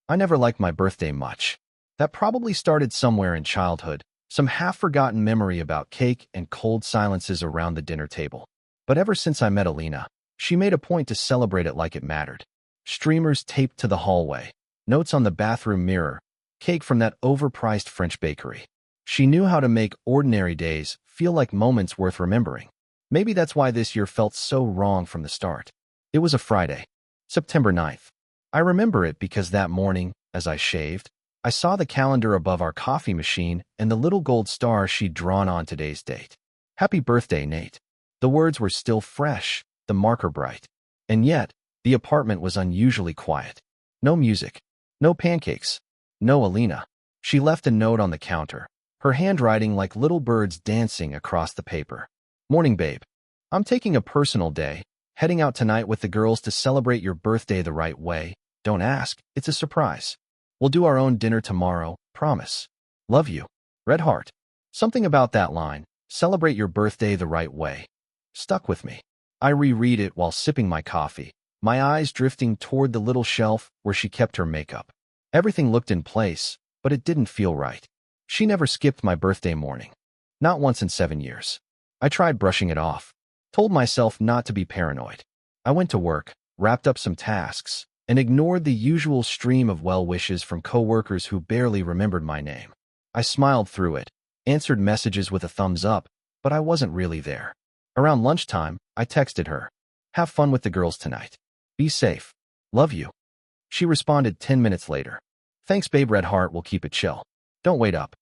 I never liked my birthday much. That probably started somewhere in childhood, some half-forgotten memory about cake and cold silences around the dinner table. But ever since I met Alina, she made a point to celebrate it like it mattered. Streamers taped to the hallway, notes on the bathroom mirror, cake from that overpriced French bakery. She knew how to make ordinary days feel like moments worth remembering. Maybe that's why this year felt so wrong from the start. It was a Friday, September 9th. I remember it because that morning, as I shaved, I saw the calendar above our coffee machine and the little gold star she'd drawn on today's date. Happy birthday, Nate. The words were still fresh, the marker bright. And yet, the apartment was unusually quiet. No music, no pancakes, no Alina. She left a note on the counter, her handwriting like little birds dancing across the paper. Morning, babe. I'm taking a personal day, heading out tonight with the girls to celebrate your birthday the right way. Don't ask, it's a surprise. We'll do our own dinner tomorrow, promise. Love you. Red heart. Something about that line, celebrate your birthday the right way, stuck with me. I reread it while sipping my coffee, my eyes drifting toward the little shelf where she kept her makeup. Everything looked in place, but it didn't feel right. She never skipped my birthday morning. Not once in 7 years. I tried brushing it off, told myself not to be paranoid. I went to work, wrapped up some tasks, and ignored the usual stream of well wishes from coworkers who barely remembered my name. I smiled through it, answered messages with a thumbs up, but I wasn't really there. Around lunchtime, I texted her. Have fun with the girls tonight. Be safe. Love you. She responded 10 minutes later. Thanks, babe. Red heart, will keep it chill. Don't wait up.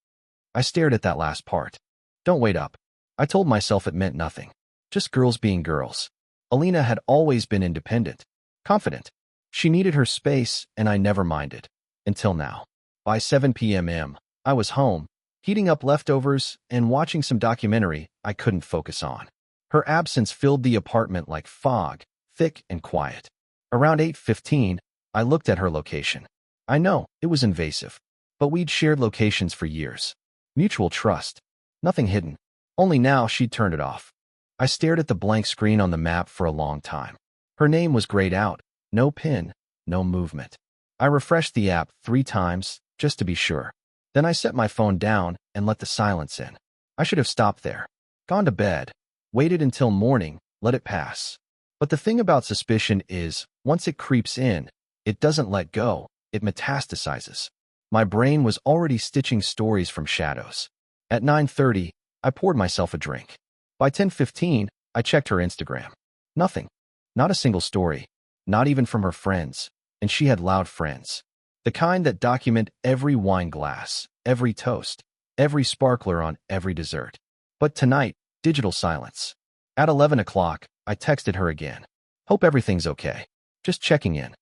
I stared at that last part. Don't wait up. I told myself it meant nothing. Just girls being girls. Alina had always been independent, confident. She needed her space, and I never minded. Until now. By 7 p.m., I was home, heating up leftovers and watching some documentary I couldn't focus on. Her absence filled the apartment like fog, thick and quiet. Around 8:15, I looked at her location. I know, it was invasive, but we'd shared locations for years. Mutual trust. Nothing hidden. Only now she'd turned it off. I stared at the blank screen on the map for a long time. Her name was grayed out. No pin, no movement. I refreshed the app 3 times, just to be sure. Then I set my phone down and let the silence in. I should have stopped there. Gone to bed. Waited until morning, let it pass. But the thing about suspicion is, once it creeps in, it doesn't let go, it metastasizes. My brain was already stitching stories from shadows. At 9:30, I poured myself a drink. By 10:15, I checked her Instagram. Nothing. Not a single story. Not even from her friends. And she had loud friends. The kind that document every wine glass, every toast, every sparkler on every dessert. But tonight, digital silence. At 11 o'clock, I texted her again. Hope everything's okay. Just checking in.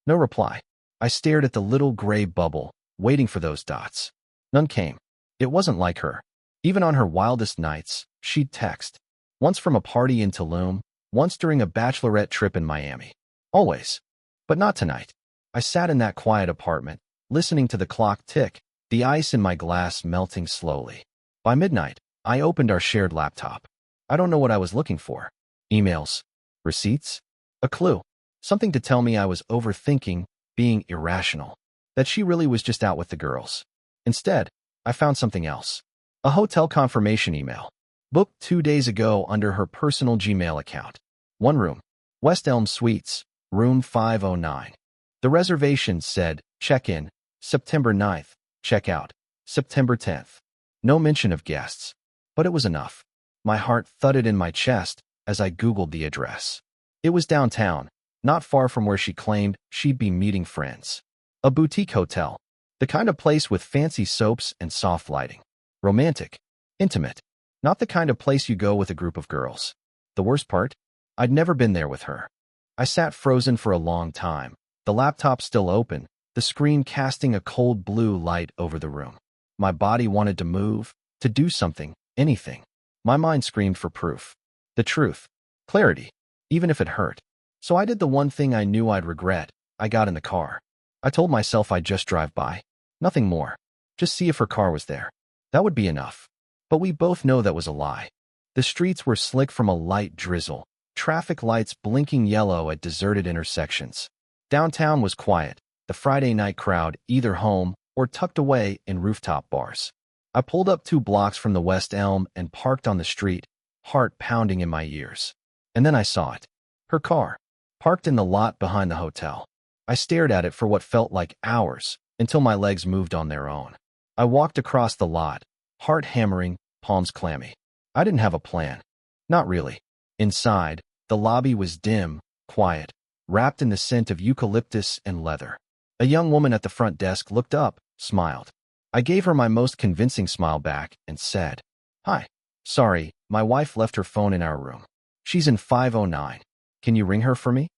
No reply. I stared at the little gray bubble, waiting for those dots. None came. It wasn't like her. Even on her wildest nights, she'd text. Once from a party in Tulum, once during a bachelorette trip in Miami. Always. But not tonight. I sat in that quiet apartment, listening to the clock tick, the ice in my glass melting slowly. By midnight, I opened our shared laptop. I don't know what I was looking for. Emails? Receipts? A clue. Something to tell me I was overthinking, being irrational. That she really was just out with the girls. Instead, I found something else. A hotel confirmation email. Booked 2 days ago under her personal Gmail account. 1 room. West Elm Suites, room 509. The reservation said, check-in, September 9th, check-out, September 10th. No mention of guests. But it was enough. My heart thudded in my chest as I Googled the address. It was downtown, not far from where she claimed she'd be meeting friends. A boutique hotel. The kind of place with fancy soaps and soft lighting. Romantic. Intimate. Not the kind of place you go with a group of girls. The worst part? I'd never been there with her. I sat frozen for a long time, the laptop still open, the screen casting a cold blue light over the room. My body wanted to move, to do something, anything. My mind screamed for proof. The truth. Clarity. Even if it hurt. So I did the one thing I knew I'd regret. I got in the car. I told myself I'd just drive by. Nothing more. Just see if her car was there. That would be enough. But we both know that was a lie. The streets were slick from a light drizzle, traffic lights blinking yellow at deserted intersections. Downtown was quiet, the Friday night crowd either home or tucked away in rooftop bars. I pulled up 2 blocks from the West Elm and parked on the street, heart pounding in my ears. And then I saw it. Her car, parked in the lot behind the hotel. I stared at it for what felt like hours, until my legs moved on their own. I walked across the lot, heart hammering, palms clammy. I didn't have a plan. Not really. Inside, the lobby was dim, quiet, wrapped in the scent of eucalyptus and leather. A young woman at the front desk looked up, smiled. I gave her my most convincing smile back and said, "Hi. Sorry, my wife left her phone in our room. She's in 509. Can you ring her for me?"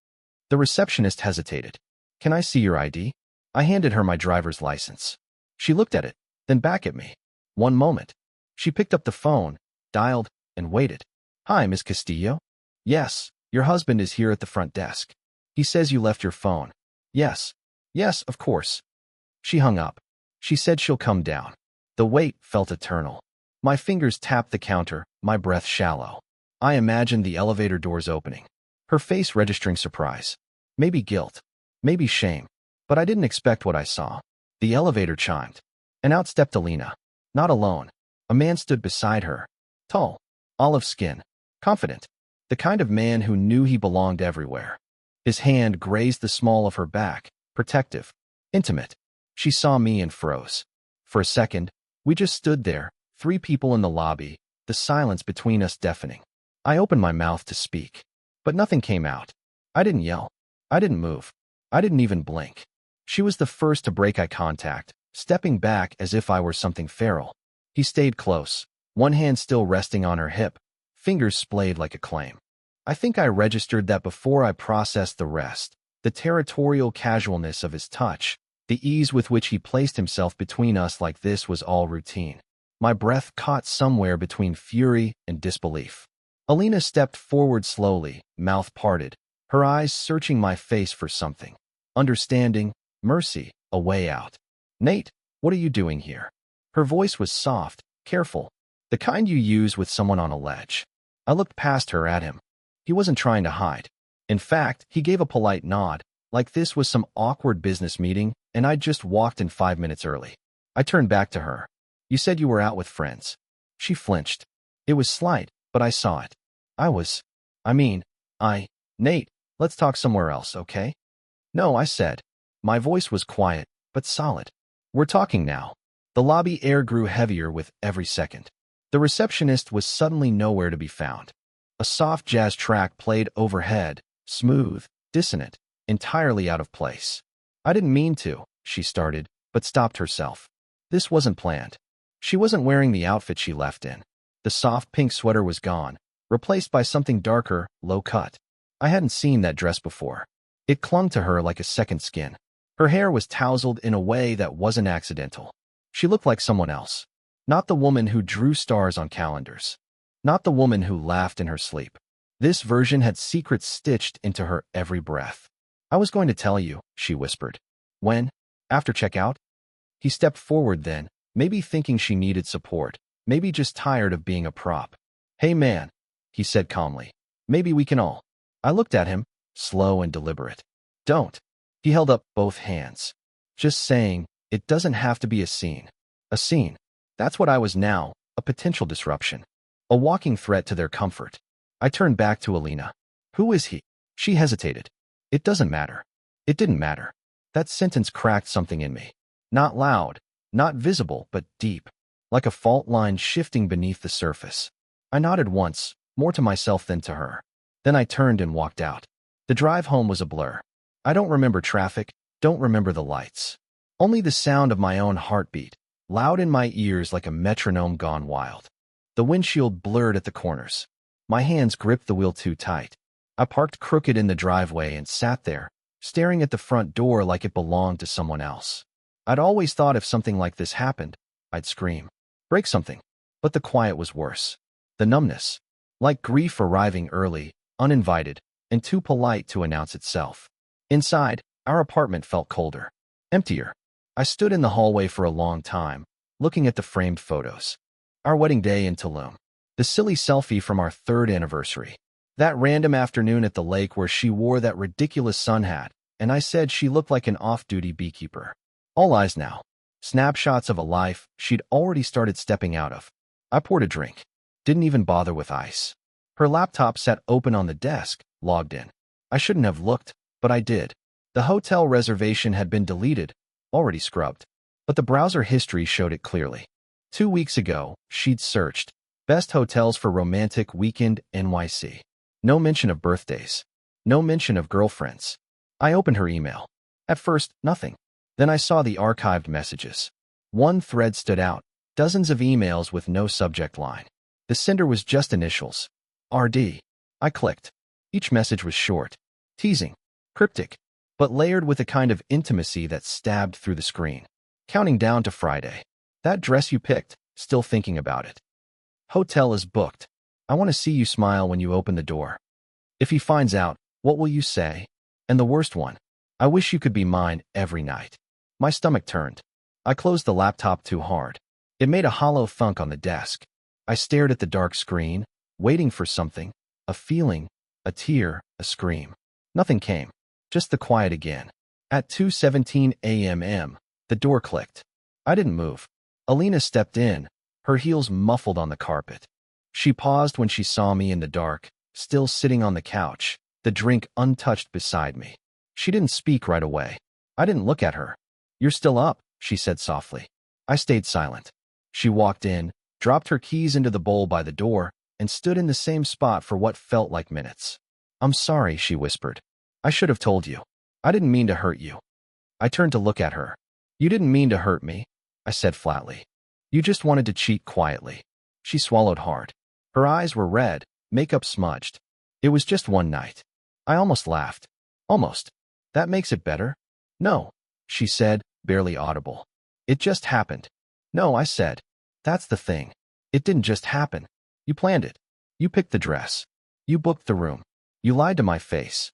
The receptionist hesitated. "Can I see your ID?" I handed her my driver's license. She looked at it, then back at me. One moment. She picked up the phone, dialed, and waited. "Hi, Miss Castillo?" "Yes, your husband is here at the front desk. He says you left your phone." "Yes. Yes, of course." She hung up. She said she'll come down. The wait felt eternal. My fingers tapped the counter, my breath shallow. I imagined the elevator doors opening. Her face registering surprise. Maybe guilt. Maybe shame. But I didn't expect what I saw. The elevator chimed. And out stepped Alina. Not alone. A man stood beside her. Tall. Olive skin. Confident. The kind of man who knew he belonged everywhere. His hand grazed the small of her back. Protective. Intimate. She saw me and froze. For a second, we just stood there, 3 people in the lobby, the silence between us deafening. I opened my mouth to speak, but nothing came out. I didn't yell. I didn't move. I didn't even blink. She was the first to break eye contact, stepping back as if I were something feral. He stayed close, one hand still resting on her hip, fingers splayed like a claim. I think I registered that before I processed the rest, the territorial casualness of his touch, the ease with which he placed himself between us like this was all routine. My breath caught somewhere between fury and disbelief. Alina stepped forward slowly, mouth parted, her eyes searching my face for something. Understanding, mercy, a way out. "Nate, what are you doing here?" Her voice was soft, careful, the kind you use with someone on a ledge. I looked past her at him. He wasn't trying to hide. In fact, he gave a polite nod, like this was some awkward business meeting and I'd just walked in 5 minutes early. I turned back to her. "You said you were out with friends." She flinched. It was slight, but I saw it. Nate, let's talk somewhere else, okay?" "No," I said. My voice was quiet, but solid. "We're talking now." The lobby air grew heavier with every second. The receptionist was suddenly nowhere to be found. A soft jazz track played overhead, smooth, dissonant, entirely out of place. "I didn't mean to," she started, but stopped herself. This wasn't planned. She wasn't wearing the outfit she left in. The soft pink sweater was gone, replaced by something darker, low-cut. I hadn't seen that dress before. It clung to her like a second skin. Her hair was tousled in a way that wasn't accidental. She looked like someone else. Not the woman who drew stars on calendars. Not the woman who laughed in her sleep. This version had secrets stitched into her every breath. "I was going to tell you," she whispered. "When? After checkout?" He stepped forward then, maybe thinking she needed support, maybe just tired of being a prop. "Hey man," he said calmly. "Maybe we can all." I looked at him, slow and deliberate. "Don't." He held up both hands. "Just saying, it doesn't have to be a scene." A scene. That's what I was now, a potential disruption. A walking threat to their comfort. I turned back to Alina. "Who is he?" She hesitated. "It doesn't matter." It didn't matter. That sentence cracked something in me. Not loud, not visible, but deep. Like a fault line shifting beneath the surface. I nodded once, more to myself than to her. Then I turned and walked out. The drive home was a blur. I don't remember traffic, don't remember the lights. Only the sound of my own heartbeat, loud in my ears like a metronome gone wild. The windshield blurred at the corners. My hands gripped the wheel too tight. I parked crooked in the driveway and sat there, staring at the front door like it belonged to someone else. I'd always thought if something like this happened, I'd scream. Break something. But the quiet was worse. The numbness. Like grief arriving early, uninvited, and too polite to announce itself. Inside, our apartment felt colder. Emptier. I stood in the hallway for a long time, looking at the framed photos. Our wedding day in Tulum. The silly selfie from our 3rd anniversary. That random afternoon at the lake where she wore that ridiculous sun hat, and I said she looked like an off-duty beekeeper. All eyes now. Snapshots of a life she'd already started stepping out of. I poured a drink. Didn't even bother with ice. Her laptop sat open on the desk, logged in. I shouldn't have looked, but I did. The hotel reservation had been deleted, already scrubbed. But the browser history showed it clearly. 2 weeks ago, she'd searched best hotels for romantic weekend NYC. No mention of birthdays. No mention of girlfriends. I opened her email. At first, nothing. Then I saw the archived messages. One thread stood out. Dozens of emails with no subject line. The sender was just initials. RD. I clicked. Each message was short, teasing, cryptic, but layered with a kind of intimacy that stabbed through the screen. Counting down to Friday. That dress you picked, still thinking about it. Hotel is booked. I want to see you smile when you open the door. If he finds out, what will you say? And the worst one, I wish you could be mine every night. My stomach turned. I closed the laptop too hard. It made a hollow thunk on the desk. I stared at the dark screen, waiting for something, a feeling, a tear, a scream. Nothing came. Just the quiet again. At 2:17 a.m., the door clicked. I didn't move. Alina stepped in, her heels muffled on the carpet. She paused when she saw me in the dark, still sitting on the couch, the drink untouched beside me. She didn't speak right away. I didn't look at her. You're still up, she said softly. I stayed silent. She walked in, dropped her keys into the bowl by the door, and stood in the same spot for what felt like minutes. I'm sorry, she whispered. I should have told you. I didn't mean to hurt you. I turned to look at her. You didn't mean to hurt me, I said flatly. You just wanted to cheat quietly. She swallowed hard. Her eyes were red, makeup smudged. It was just one night. I almost laughed. Almost. That makes it better? No, she said, barely audible. It just happened. No, I said. That's the thing. It didn't just happen. You planned it. You picked the dress. You booked the room. You lied to my face.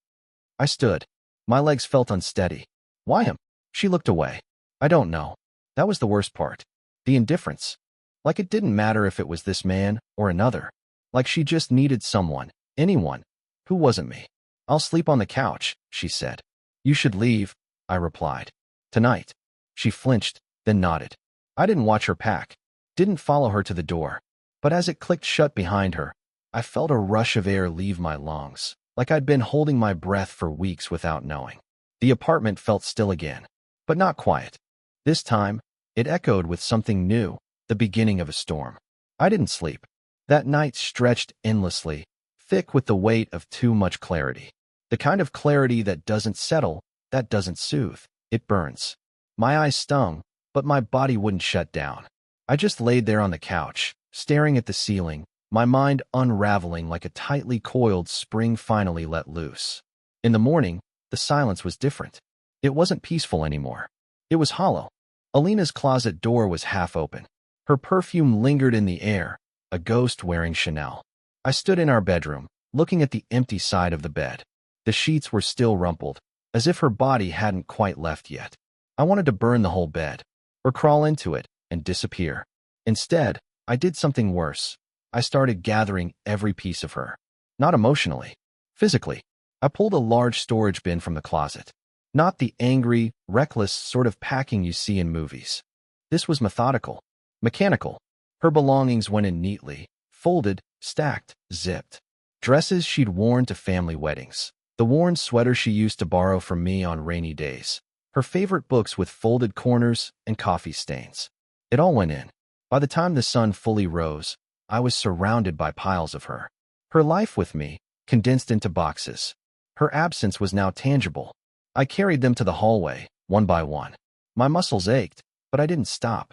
I stood. My legs felt unsteady. Why him? She looked away. I don't know. That was the worst part. The indifference. Like it didn't matter if it was this man or another. Like she just needed someone, anyone, who wasn't me. I'll sleep on the couch, she said. You should leave, I replied. Tonight. She flinched, then nodded. I didn't watch her pack. Didn't follow her to the door. But as it clicked shut behind her, I felt a rush of air leave my lungs, like I'd been holding my breath for weeks without knowing. The apartment felt still again, but not quiet. This time, it echoed with something new, the beginning of a storm. I didn't sleep. That night stretched endlessly, thick with the weight of too much clarity. The kind of clarity that doesn't settle, that doesn't soothe, it burns. My eyes stung, but my body wouldn't shut down. I just laid there on the couch, staring at the ceiling, my mind unraveling like a tightly coiled spring finally let loose. In the morning, the silence was different. It wasn't peaceful anymore. It was hollow. Alina's closet door was half open. Her perfume lingered in the air, a ghost wearing Chanel. I stood in our bedroom, looking at the empty side of the bed. The sheets were still rumpled, as if her body hadn't quite left yet. I wanted to burn the whole bed, or crawl into it and disappear. Instead, I did something worse. I started gathering every piece of her. Not emotionally, physically. I pulled a large storage bin from the closet. Not the angry, reckless sort of packing you see in movies. This was methodical, mechanical. Her belongings went in neatly, folded, stacked, zipped. Dresses she'd worn to family weddings. The worn sweater she used to borrow from me on rainy days. Her favorite books with folded corners and coffee stains. It all went in. By the time the sun fully rose, I was surrounded by piles of her. Her life with me, condensed into boxes. Her absence was now tangible. I carried them to the hallway, one by one. My muscles ached, but I didn't stop.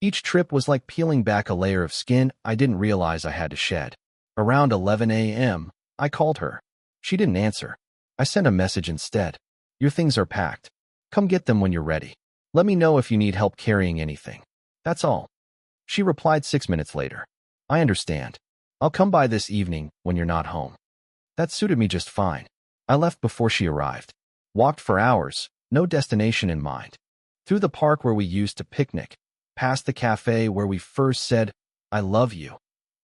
Each trip was like peeling back a layer of skin I didn't realize I had to shed. Around 11 a.m., I called her. She didn't answer. I sent a message instead. Your things are packed. Come get them when you're ready. Let me know if you need help carrying anything. That's all. She replied 6 minutes later. I understand. I'll come by this evening when you're not home. That suited me just fine. I left before she arrived. Walked for hours, no destination in mind. Through the park where we used to picnic, past the cafe where we first said, I love you.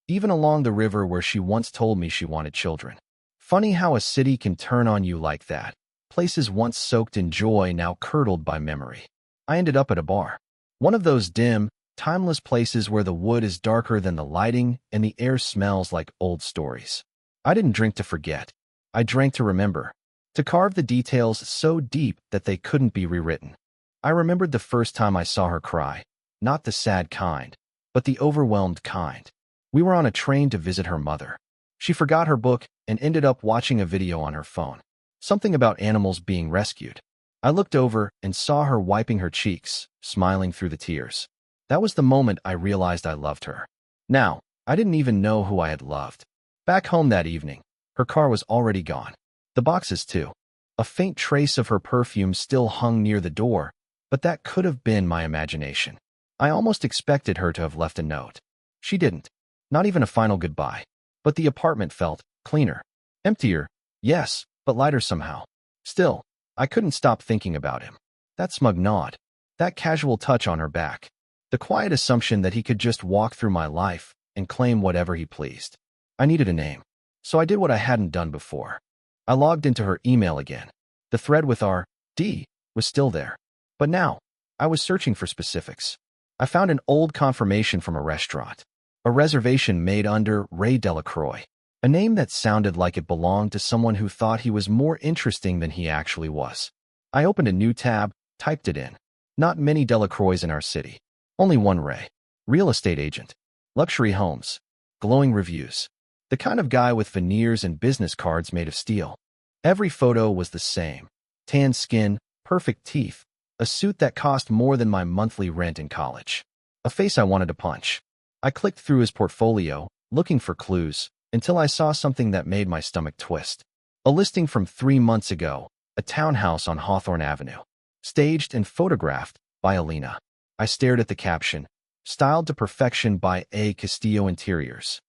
Even along the river where she once told me she wanted children. Funny how a city can turn on you like that. places once soaked in joy now curdled by memory. I ended up at a bar. One of those dim, timeless places where the wood is darker than the lighting and the air smells like old stories. I didn't drink to forget. I drank to remember, to carve the details so deep that they couldn't be rewritten. I remembered the first time I saw her cry, not the sad kind, but the overwhelmed kind. We were on a train to visit her mother. She forgot her book and ended up watching a video on her phone. Something about animals being rescued. I looked over and saw her wiping her cheeks, smiling through the tears. That was the moment I realized I loved her. Now, I didn't even know who I had loved. Back home that evening, her car was already gone. The boxes too. A faint trace of her perfume still hung near the door, but that could have been my imagination. I almost expected her to have left a note. She didn't. Not even a final goodbye. But the apartment felt cleaner. Emptier, yes, but lighter somehow. Still, I couldn't stop thinking about him. That smug nod. That casual touch on her back. The quiet assumption that he could just walk through my life and claim whatever he pleased. I needed a name. So I did what I hadn't done before. I logged into her email again. The thread with our D was still there. But now, I was searching for specifics. I found an old confirmation from a restaurant. A reservation made under Ray Delacroix. A name that sounded like it belonged to someone who thought he was more interesting than he actually was. I opened a new tab, typed it in. Not many Delacroix in our city. Only one Ray. Real estate agent. Luxury homes. Glowing reviews. The kind of guy with veneers and business cards made of steel. Every photo was the same. Tan skin, perfect teeth. A suit that cost more than my monthly rent in college. A face I wanted to punch. I clicked through his portfolio, looking for clues, until I saw something that made my stomach twist. A listing from 3 months ago, a townhouse on Hawthorne Avenue. Staged and photographed by Alina. I stared at the caption, styled to perfection by A. Castillo Interiors.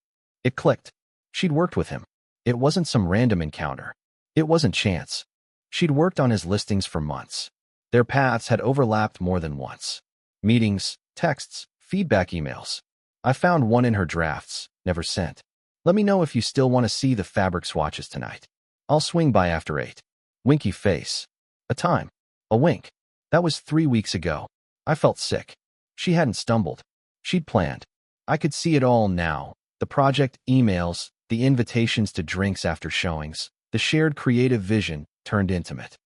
It clicked. She'd worked with him. It wasn't some random encounter. It wasn't chance. She'd worked on his listings for months. Their paths had overlapped more than once. Meetings, texts, feedback emails. I found one in her drafts, never sent. Let me know if you still want to see the fabric swatches tonight. I'll swing by after 8. Winky face. A time. A wink. That was 3 weeks ago. I felt sick. She hadn't stumbled. She'd planned. I could see it all now. The project emails, the invitations to drinks after showings, the shared creative vision turned intimate.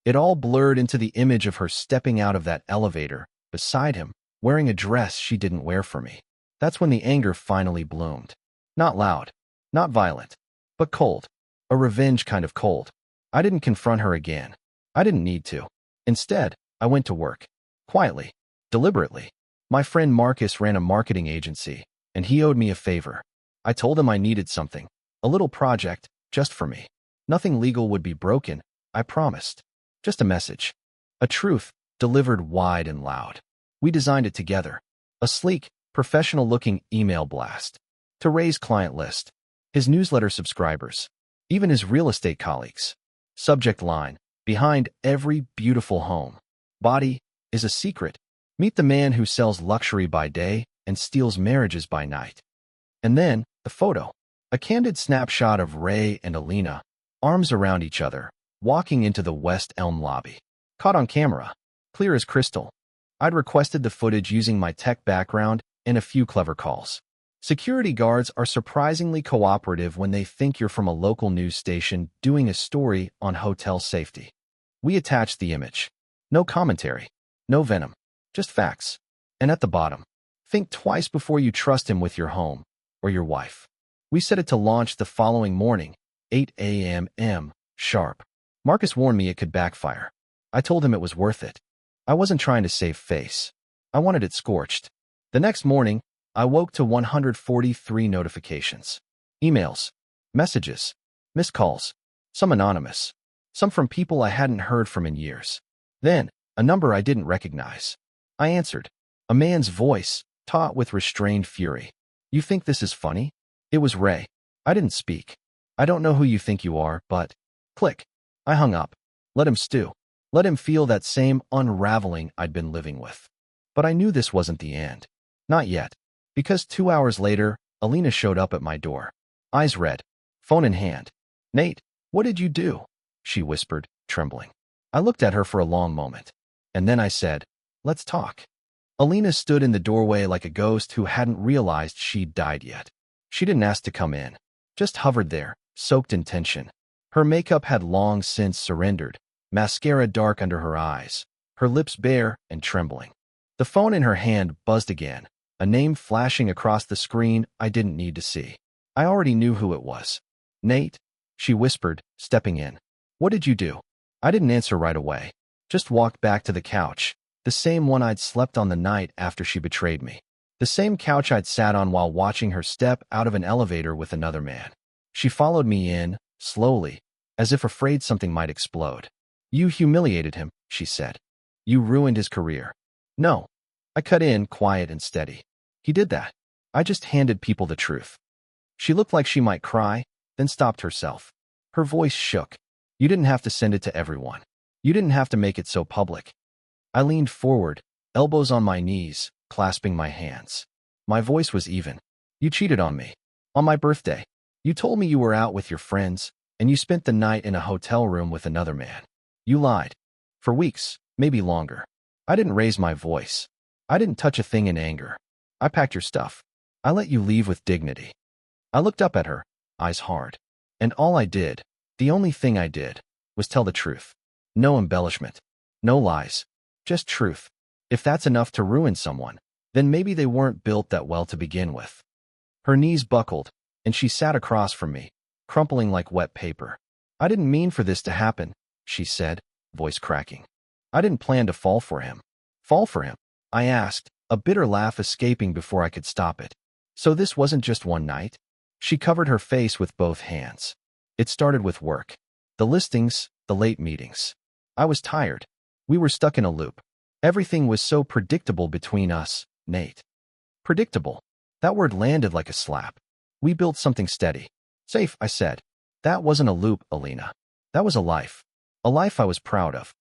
It all blurred into the image of her stepping out of that elevator, beside him, wearing a dress she didn't wear for me. That's when the anger finally bloomed. Not loud, not violent, but cold. A revenge kind of cold. I didn't confront her again. I didn't need to. Instead, I went to work. Quietly. Deliberately. My friend Marcus ran a marketing agency, and he owed me a favor. I told him I needed something. A little project, just for me. Nothing legal would be broken, I promised. Just a message. A truth, delivered wide and loud. We designed it together. A sleek, professional-looking email blast. To Ray's client list. His newsletter subscribers. Even his real estate colleagues. Subject line. Behind every beautiful home. Body is a secret. Meet the man who sells luxury by day and steals marriages by night. And then, the photo. A candid snapshot of Ray and Alina, arms around each other, walking into the West Elm lobby. Caught on camera. Clear as crystal. I'd requested the footage using my tech background and a few clever calls. Security guards are surprisingly cooperative when they think you're from a local news station doing a story on hotel safety. We attached the image. No commentary. No venom. Just facts. And at the bottom, think twice before you trust him with your home or your wife. We set it to launch the following morning, 8 a.m. sharp. Marcus warned me it could backfire. I told him it was worth it. I wasn't trying to save face. I wanted it scorched. The next morning, I woke to 143 notifications. Emails, messages, missed calls, some anonymous, some from people I hadn't heard from in years. Then, a number I didn't recognize. I answered. A man's voice, taut with restrained fury. You think this is funny? It was Ray. I didn't speak. I don't know who you think you are, but... Click. I hung up. Let him stew. Let him feel that same unraveling I'd been living with. But I knew this wasn't the end. Not yet. Because 2 hours later, Alina showed up at my door. Eyes red. Phone in hand. Nate, what did you do? She whispered, trembling. I looked at her for a long moment. And then I said, "Let's talk." Alina stood in the doorway like a ghost who hadn't realized she'd died yet. She didn't ask to come in, just hovered there, soaked in tension. Her makeup had long since surrendered, mascara dark under her eyes, her lips bare and trembling. The phone in her hand buzzed again, a name flashing across the screen I didn't need to see. I already knew who it was. "Nate," she whispered, stepping in. "What did you do?" I didn't answer right away, just walked back to the couch, the same one I'd slept on the night after she betrayed me. The same couch I'd sat on while watching her step out of an elevator with another man. She followed me in, slowly, as if afraid something might explode. "You humiliated him," she said. "You ruined his career." "No." I cut in, quiet and steady. "He did that. I just handed people the truth." She looked like she might cry, then stopped herself. Her voice shook. "You didn't have to send it to everyone. You didn't have to make it so public." I leaned forward, elbows on my knees, clasping my hands. My voice was even. "You cheated on me. On my birthday. You told me you were out with your friends, and you spent the night in a hotel room with another man. You lied. For weeks, maybe longer." I didn't raise my voice. I didn't touch a thing in anger. "I packed your stuff. I let you leave with dignity." I looked up at her, eyes hard. And all I did, the only thing I did, was tell the truth. No embellishment. No lies. Just truth. If that's enough to ruin someone, then maybe they weren't built that well to begin with. Her knees buckled, and she sat across from me, crumpling like wet paper. "I didn't mean for this to happen," she said, voice cracking. "I didn't plan to fall for him." "Fall for him?" I asked, a bitter laugh escaping before I could stop it. "So this wasn't just one night?" She covered her face with both hands. "It started with work. The listings, the late meetings. I was tired. We were stuck in a loop. Everything was so predictable between us, Nate." Predictable. That word landed like a slap. "We built something steady. Safe," I said. "That wasn't a loop, Alina. That was a life. A life I was proud of."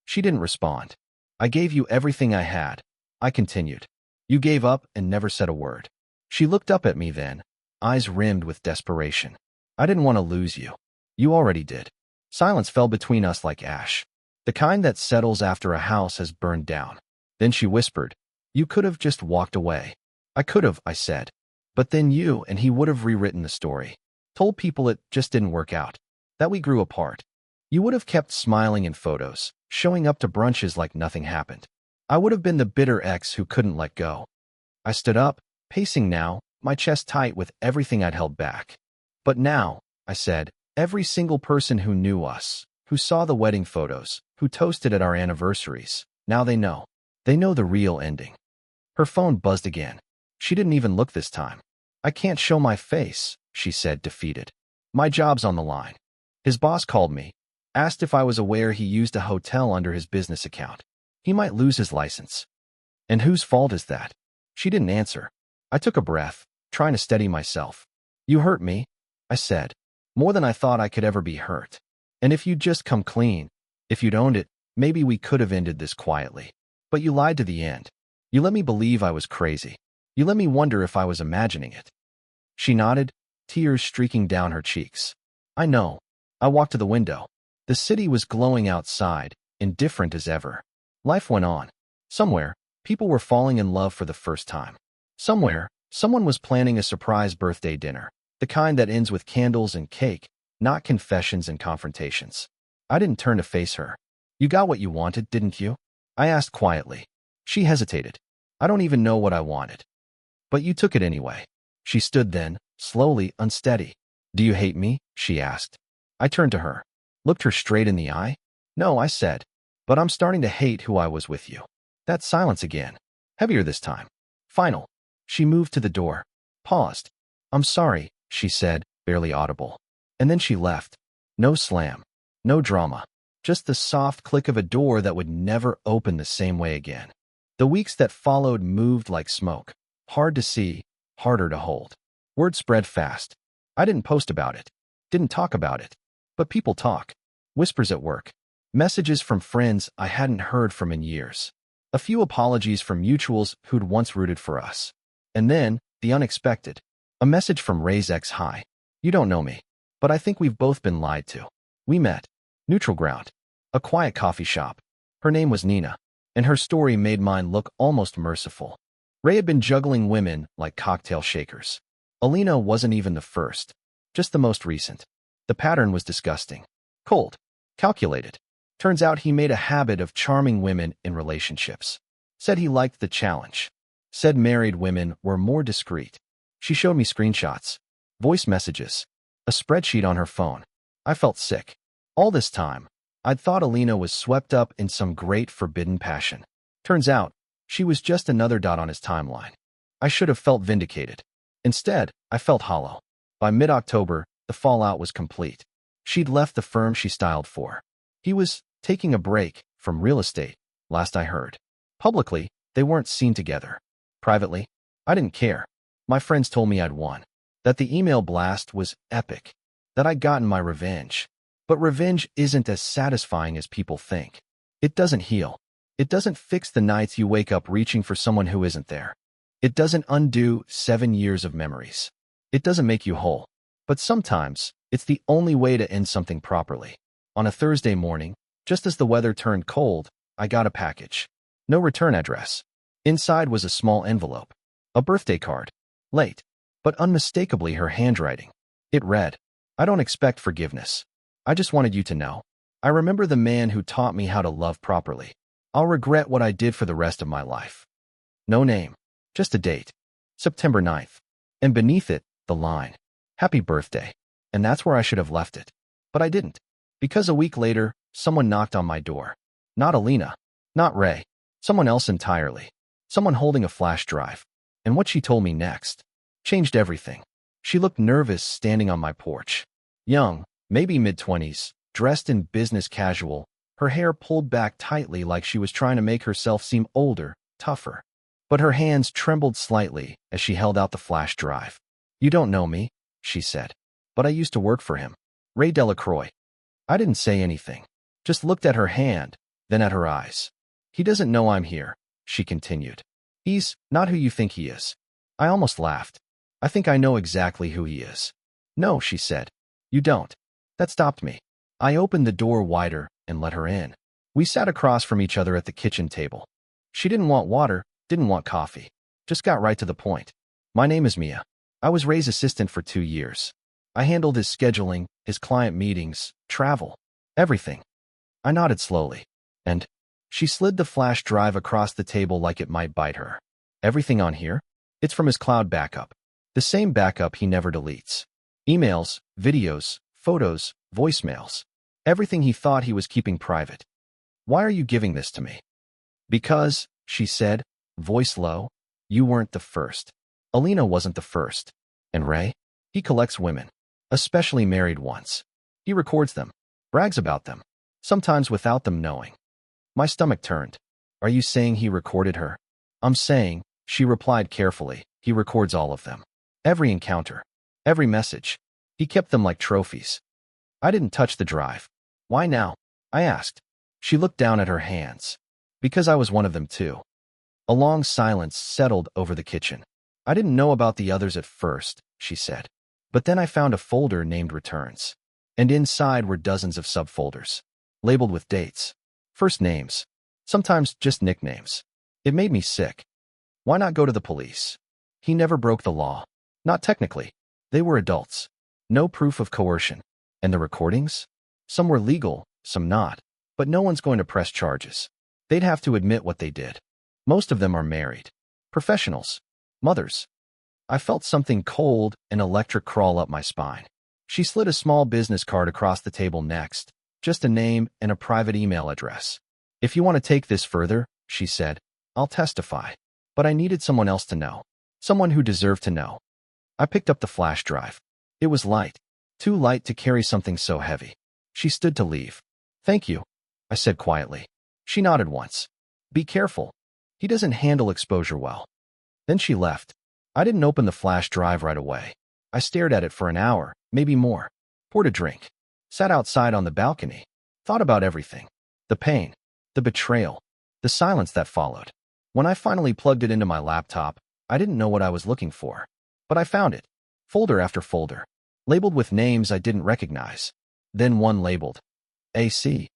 She didn't respond. "I gave you everything I had," I continued. "You gave up and never said a word." She looked up at me then, eyes rimmed with desperation. "I didn't want to lose you. You already did." Silence fell between us like ash, the kind that settles after a house has burned down. Then she whispered, "You could have just walked away." "I could have," I said. "But then you and he would have rewritten the story. Told people it just didn't work out. That we grew apart. You would have kept smiling in photos, showing up to brunches like nothing happened. I would have been the bitter ex who couldn't let go." I stood up, pacing now, my chest tight with everything I'd held back. "But now," I said, "every single person who knew us, who saw the wedding photos, who toasted at our anniversaries, now they know. They know the real ending." Her phone buzzed again. She didn't even look this time. "I can't show my face," she said, defeated. "My job's on the line." His boss called me, asked if I was aware he used a hotel under his business account. He might lose his license. "And whose fault is that?" She didn't answer. I took a breath, trying to steady myself. "You hurt me," I said, "more than I thought I could ever be hurt. And if you'd just come clean, if you'd owned it, maybe we could have ended this quietly. But you lied to the end. You let me believe I was crazy. You let me wonder if I was imagining it." She nodded, tears streaking down her cheeks. "I know." I walked to the window. The city was glowing outside, indifferent as ever. Life went on. Somewhere, people were falling in love for the first time. Somewhere, someone was planning a surprise birthday dinner, the kind that ends with candles and cake, not confessions and confrontations. I didn't turn to face her. "You got what you wanted, didn't you?" I asked quietly. She hesitated. "I don't even know what I wanted." "But you took it anyway." She stood then, slowly, unsteady. "Do you hate me?" she asked. I turned to her, looked her straight in the eye. "No," I said, "but I'm starting to hate who I was with you." That silence again, heavier this time. Final. She moved to the door, paused. "I'm sorry," she said, barely audible. And then she left. No slam, no drama, just the soft click of a door that would never open the same way again. The weeks that followed moved like smoke, hard to see, harder to hold. Word spread fast. I didn't post about it, didn't talk about it, but people talk. Whispers at work, messages from friends I hadn't heard from in years, a few apologies from mutuals who'd once rooted for us. And then, the unexpected, a message from Ray's ex. "Hi. You don't know me, but I think we've both been lied to. We met. Neutral ground. A quiet coffee shop. Her name was Nina, and her story made mine look almost merciful. Ray had been juggling women like cocktail shakers. Alina wasn't even the first, just the most recent. The pattern was disgusting. Cold. Calculated. Turns out he made a habit of charming women in relationships. Said he liked the challenge. Said married women were more discreet. She showed me screenshots, voice messages, a spreadsheet on her phone. I felt sick. All this time, I'd thought Alina was swept up in some great forbidden passion. Turns out, she was just another dot on his timeline. I should have felt vindicated. Instead, I felt hollow. By mid-October, the fallout was complete. She'd left the firm she styled for. He was taking a break from real estate, last I heard. Publicly, they weren't seen together. Privately, I didn't care. My friends told me I'd won. That the email blast was epic. That I'd gotten my revenge. But revenge isn't as satisfying as people think. It doesn't heal. It doesn't fix the nights you wake up reaching for someone who isn't there. It doesn't undo 7 years of memories. It doesn't make you whole. But sometimes, it's the only way to end something properly. On a Thursday morning, just as the weather turned cold, I got a package. No return address. Inside was a small envelope. A birthday card. Late, but unmistakably her handwriting. It read, "I don't expect forgiveness. I just wanted you to know. I remember the man who taught me how to love properly. I'll regret what I did for the rest of my life." No name, just a date. September 9th. And beneath it, the line, "Happy birthday." And that's where I should have left it. But I didn't. Because a week later, someone knocked on my door. Not Alina. Not Ray. Someone else entirely. Someone holding a flash drive. And what she told me next changed everything. She looked nervous standing on my porch. Young, maybe mid-20s, dressed in business casual, her hair pulled back tightly like she was trying to make herself seem older, tougher. But her hands trembled slightly as she held out the flash drive. "You don't know me," she said. "But I used to work for him. Ray Delacroix." I didn't say anything. Just looked at her hand, then at her eyes. "He doesn't know I'm here," she continued. "He's not who you think he is." I almost laughed. "I think I know exactly who he is." "No," she said. "You don't." That stopped me. I opened the door wider and let her in. We sat across from each other at the kitchen table. She didn't want water, didn't want coffee. Just got right to the point. "My name is Mia. I was Ray's assistant for 2 years. I handled his scheduling, his client meetings, travel, everything." I nodded slowly. "And?" She slid the flash drive across the table like it might bite her. "Everything on here? It's from his cloud backup. The same backup he never deletes. Emails, videos, photos, voicemails. Everything he thought he was keeping private." "Why are you giving this to me?" "Because," she said, voice low, "you weren't the first. Alina wasn't the first. And Ray? He collects women. Especially married ones. He records them. Brags about them. Sometimes without them knowing." My stomach turned. "Are you saying he recorded her?" "I'm saying," she replied carefully, "he records all of them. Every encounter. Every message. He kept them like trophies." I didn't touch the drive. "Why now?" I asked. She looked down at her hands. "Because I was one of them too." A long silence settled over the kitchen. "I didn't know about the others at first," she said. "But then I found a folder named Returns. And inside were dozens of subfolders. Labeled with dates. First names. Sometimes just nicknames. It made me sick. Why not go to the police? He never broke the law. Not technically. They were adults. No proof of coercion. And the recordings? Some were legal, some not. But no one's going to press charges. They'd have to admit what they did. Most of them are married. Professionals. Mothers." I felt something cold and electric crawl up my spine. She slid a small business card across the table next. Just a name and a private email address. "If you want to take this further," she said, "I'll testify. But I needed someone else to know. Someone who deserved to know." I picked up the flash drive. It was light. Too light to carry something so heavy. She stood to leave. "Thank you," I said quietly. She nodded once. "Be careful. He doesn't handle exposure well." Then she left. I didn't open the flash drive right away. I stared at it for an hour, maybe more. Poured a drink. Sat outside on the balcony. Thought about everything. The pain. The betrayal. The silence that followed. When I finally plugged it into my laptop, I didn't know what I was looking for. But I found it. Folder after folder. Labeled with names I didn't recognize. Then one labeled AC.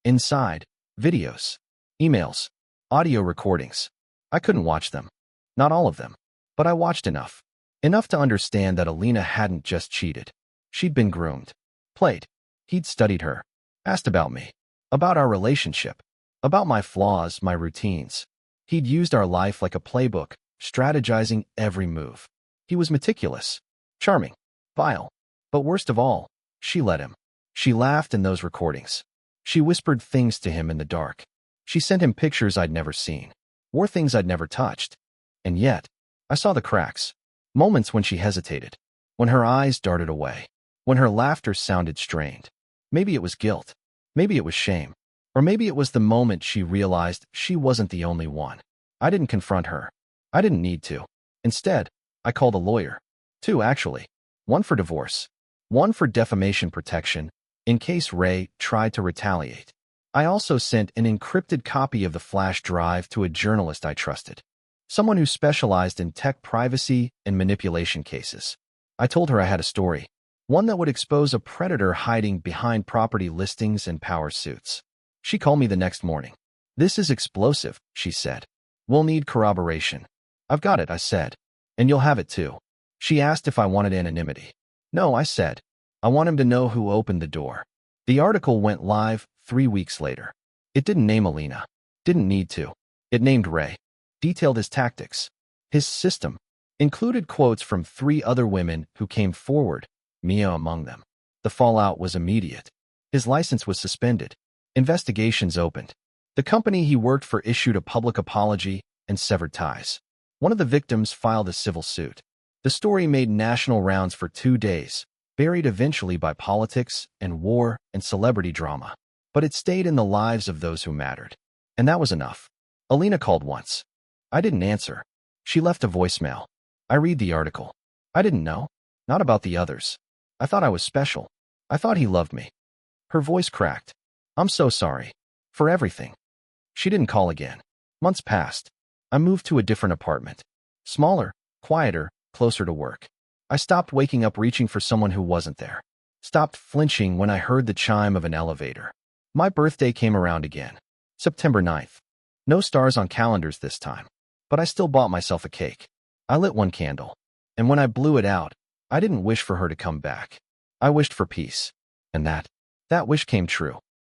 Inside, videos, emails, audio recordings. I couldn't watch them. Not all of them. But I watched enough. Enough to understand that Alina hadn't just cheated. She'd been groomed. Played. He'd studied her. Asked about me. About our relationship. About my flaws, my routines. He'd used our life like a playbook, strategizing every move. He was meticulous. Charming. Vile. But worst of all, she let him. She laughed in those recordings. She whispered things to him in the dark. She sent him pictures I'd never seen. Wore things I'd never touched. And yet, I saw the cracks. Moments when she hesitated. When her eyes darted away. When her laughter sounded strained. Maybe it was guilt. Maybe it was shame. Or maybe it was the moment she realized she wasn't the only one. I didn't confront her. I didn't need to. Instead, I called a lawyer. Two, actually. One for divorce. One for defamation protection, in case Ray tried to retaliate. I also sent an encrypted copy of the flash drive to a journalist I trusted. Someone who specialized in tech privacy and manipulation cases. I told her I had a story. One that would expose a predator hiding behind property listings and power suits. She called me the next morning. "This is explosive," she said. "We'll need corroboration." "I've got it," I said. "And you'll have it too." She asked if I wanted anonymity. "No," I said. "I want him to know who opened the door." The article went live 3 weeks later. It didn't name Alina. Didn't need to. It named Ray. Detailed his tactics. His system. Included quotes from 3 other women who came forward, Mia among them. The fallout was immediate. His license was suspended. Investigations opened. The company he worked for issued a public apology and severed ties. One of the victims filed a civil suit. The story made national rounds for 2 days, buried eventually by politics and war and celebrity drama. But it stayed in the lives of those who mattered. And that was enough. Alina called once. I didn't answer. She left a voicemail. I read the article. I didn't know. Not about the others. I thought I was special. I thought he loved me. Her voice cracked. "I'm so sorry. For everything." She didn't call again. Months passed. I moved to a different apartment. Smaller, quieter, closer to work. I stopped waking up reaching for someone who wasn't there. Stopped flinching when I heard the chime of an elevator. My birthday came around again. September 9th. No stars on calendars this time. But I still bought myself a cake. I lit one candle. And when I blew it out, I didn't wish for her to come back. I wished for peace. And that wish came true.